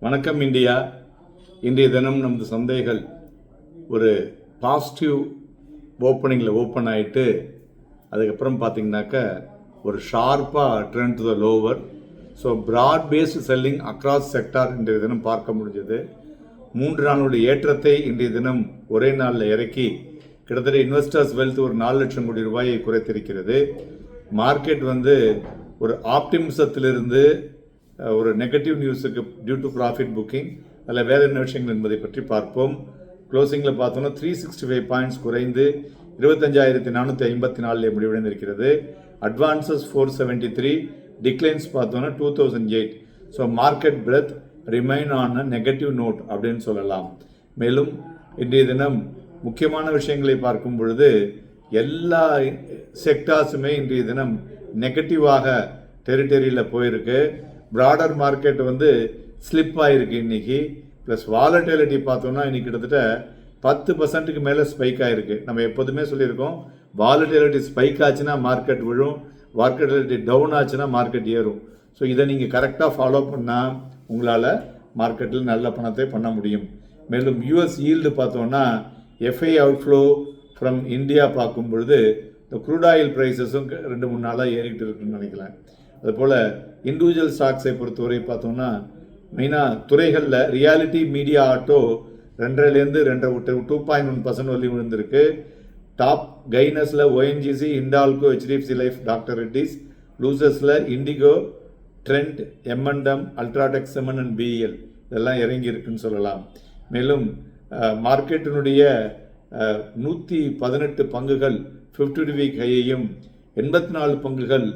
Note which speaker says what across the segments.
Speaker 1: வணக்கம் இந்தியா. இன்றைய தினம் நமது சந்தைகள் ஒரு பாசிட்டிவ் ஓப்பனிங்கில் ஓப்பன் ஆகிட்டு அதுக்கப்புறம் பார்த்திங்கனாக்கா ஒரு ஷார்ப்பாக trend to the lower. So broad based selling across sector இன்றைய தினம் பார்க்க முடிஞ்சது. 3 நாளுடைய ஏற்றத்தை இன்றைய தினம் ஒரே நாளில் இறக்கி கிட்டத்தட்ட இன்வெஸ்டர்ஸ் வெல்த் ஒரு 4 லட்சம் கோடி ரூபாயை குறைத்திருக்கிறது. மார்க்கெட் ஒரு ஆப்டிமிசத்திலிருந்து ஒரு நெகட்டிவ் நியூஸுக்கு டியூ டு ப்ராஃபிட் புக்கிங், அதில் வேறு என்ன விஷயங்கள் என்பதை பற்றி பார்ப்போம். க்ளோசிங்கில் பார்த்தோன்னா 365 பாயிண்ட்ஸ் குறைந்து 25,454 முடிவடைந்திருக்கிறது. அட்வான்சஸ் 473, டிக்ளைன்ஸ் பார்த்தோன்னா 2008. So market breadth remain on a negative note அப்படின்னு சொல்லலாம். மேலும் இன்றைய தினம் முக்கியமான விஷயங்களை பார்க்கும் பொழுது எல்லா செக்டார்ஸுமே இன்றைய தினம் நெகட்டிவாக டெரிட்டரியில் போயிருக்கு. ப்ராடர் மார்க்கெட் ஸ்லிப் ஆகிருக்கு இன்றைக்கி. ப்ளஸ் வாலட்டிலிட்டி பார்த்தோன்னா இன்றைக்கி கிட்டத்தட்ட 10% மேலே ஸ்பைக் ஆகிருக்கு. நம்ம எப்போதுமே சொல்லியிருக்கோம், வாலட்டிலிட்டி ஸ்பைக் ஆச்சுன்னா மார்க்கெட் விழும், வாலட்டிலிட்டி டவுன் ஆச்சுன்னா மார்க்கெட் ஏறும். ஸோ இதை நீங்கள் கரெக்டாக ஃபாலோ பண்ணால் உங்களால் மார்க்கெட்டில் நல்ல பணத்தை பண்ண முடியும். மேலும் யூஎஸ் ஈல்டு பார்த்தோன்னா எஃப்ஐ அவுட்ஃப்ளோ ஃப்ரம் இந்தியா பார்க்கும் பொழுது இந்த க்ரூட் ஆயில் ப்ரைஸஸும் 2-3 நாளாக ஏறிக்கிட்டு இருக்குன்னு நினைக்கிறேன். அதுபோல் இண்டிவிஜுவல் ஸ்டாக்ஸை பொறுத்தவரை பார்த்தோம்னா மெயினாக துறைகளில் ரியாலிட்டி மீடியா ஆட்டோ 2.5லேருந்து 2.1% வரையும் விழுந்திருக்கு. டாப் கைனஸில் ONGC, Hindalco, HDFC life, doctor Reddy's. லூசஸில் இண்டிகோ, ட்ரெண்ட், எம்என்டம், அல்ட்ராடெக் சிமெண்ட் அண்ட் பிஇஎல் இதெல்லாம் இறங்கி இருக்குன்னு சொல்லலாம். மேலும் மார்க்கெட்டினுடைய 118 பங்குகள் 50 வீக் ஹையையும், 84 பங்குகள்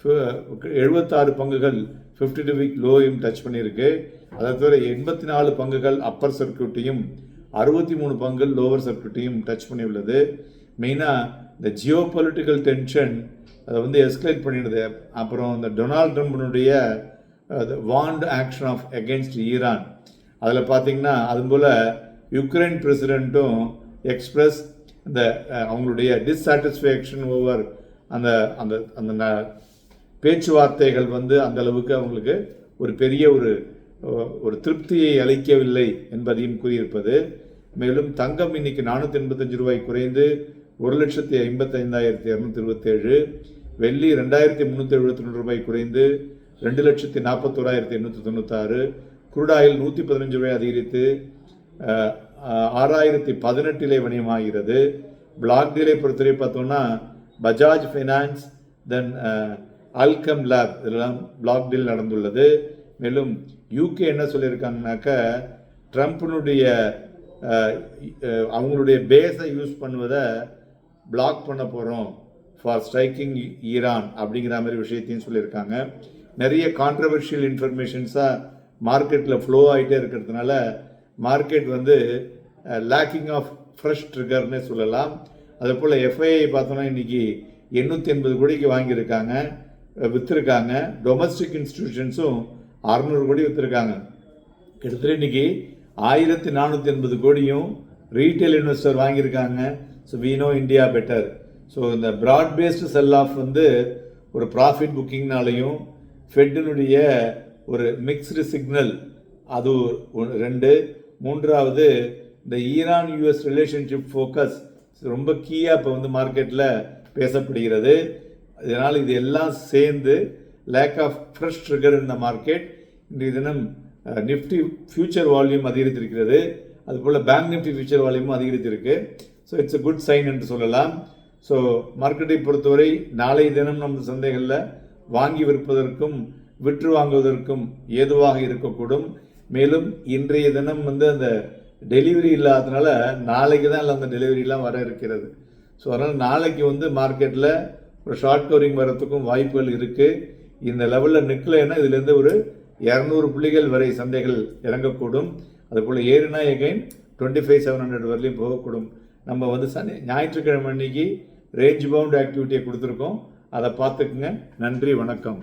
Speaker 1: 76 பங்குகள் 50 வீக் லோவையும் டச் பண்ணியிருக்கு. அதை தவிர 84 பங்குகள் அப்பர் சர்க்கியூட்டையும் 63 பங்குகள் லோவர் சர்க்கியூட்டையும் டச் பண்ணியுள்ளது. மெயினாக இந்த ஜியோ பொலிட்டிக்கல் டென்ஷன் அதை எஸ்கலேட் பண்ணிடுது. அப்புறம் இந்த டொனால்ட் ட்ரம்பினுடைய want action of against Iran, அதில் பார்த்தீங்கன்னா அதுபோல் யுக்ரைன் பிரசிடெண்ட்டும் எக்ஸ்பிரஸ் இந்த அவங்களுடைய டிஸ்சாட்டிஸ்ஃபேக்ஷன் ஓவர் அந்த அந்த அந்த பேச்சுவார்த்தைகள் அந்த அளவுக்கு அவங்களுக்கு ஒரு பெரிய ஒரு திருப்தியை அளிக்கவில்லை என்பதையும் கூறியிருப்பது. மேலும் தங்கம் இன்னைக்கு 485 ரூபாய் குறைந்து 1,55,227. வெள்ளி 2,372 ரூபாய் குறைந்து 2,41,896. குரூடாயில் 115 ரூபாய் அதிகரித்து 6,018 வணிகமாகிறது. பிளாக் டீலை பொறுத்தவரை பார்த்தோம்னா பஜாஜ் ஃபைனான்ஸ், தென் ஆல்கம் லேப் இதெல்லாம் பிளாக் டீல் நடந்துள்ளது. மேலும் யூகே என்ன சொல்லியிருக்காங்கனாக்கா, ட்ரம்ப்னுடைய அவங்களுடைய பேஸை யூஸ் பண்ணுவதை பிளாக் பண்ண போகிறோம் ஃபார் ஸ்ட்ரைக்கிங் ஈரான் அப்படிங்கிற மாதிரி விஷயத்தையும் சொல்லியிருக்காங்க. நிறைய கான்ட்ரவர்ஷியல் இன்ஃபர்மேஷன்ஸாக மார்க்கெட்டில் ஃப்ளோ ஆகிட்டே இருக்கிறதுனால மார்க்கெட் லேக்கிங் ஆஃப் ஃப்ரெஷ் ட்ரிகர்னே சொல்லலாம். அதேபோல் எஃப்ஐஐ பார்த்தோன்னா இன்றைக்கி 880 கோடிக்கு வாங்கியிருக்காங்க, விற்றுருக்காங்க. டொமஸ்டிக் இன்ஸ்டிடியூஷன்ஸும் 600 கோடி விற்றுருக்காங்க. கிட்டத்தட்ட இன்றைக்கி 1,480 கோடியும் ரீட்டைல் இன்வெஸ்டர் வாங்கியிருக்காங்க. So we know India better. So இந்த ப்ராட் பேஸ்டு செல் ஆஃப் ஒரு ப்ராஃபிட் புக்கிங்னாலையும் ஃபெட்டினுடைய ஒரு மிக்ஸ்டு சிக்னல் அது 2. 3வது இந்த ஈரான் யூஎஸ் ரிலேஷன்ஷிப் ஃபோக்கஸ் ரொம்ப கீயாக இப்போ மார்க்கெட்டில் பேசப்படுகிறது. இதனால் இது எல்லாம் சேர்ந்து லேக் ஆஃப் ஃப்ரெஷ் ட்ரிகர் இந்த மார்க்கெட். இன்றைய தினம் நிஃப்டி ஃபியூச்சர் வால்யூம் அதிகரித்திருக்கிறது. அதுபோல் பேங்க் நிஃப்டி ஃபியூச்சர் வால்யூமும் அதிகரித்திருக்கு. So it's a good sign என்று சொல்லலாம். ஸோ மார்க்கெட்டை பொறுத்தவரை நாளைய தினம் நமது சந்தைகளில் வாங்கி விற்பதற்கும் விற்று வாங்குவதற்கும் ஏதுவாக இருக்கக்கூடும். மேலும் இன்றைய தினம் அந்த டெலிவரி இல்லாததுனால நாளைக்கு தான் அந்த டெலிவரிலாம் வர இருக்கிறது. ஸோ அதனால் நாளைக்கு மார்க்கெட்டில் ஒரு ஷார்ட் கவரிங் வரத்துக்கும் வாய்ப்புகள் இருக்குது. இந்த லெவலில் நிற்கலைன்னா இதுலேருந்து ஒரு 200 புள்ளிகள் வரை சந்தைகள் இறங்கக்கூடும். அதுபோல் ஏறினா எகைன் 25,700 வரலையும் போகக்கூடும். நம்ம ஞாயிற்றுக்கிழமை அன்னைக்கு ரேஞ்ச் பவுண்ட் ஆக்டிவிட்டியை கொடுத்துருக்கோம், அதை பார்த்துக்குங்க. நன்றி, வணக்கம்.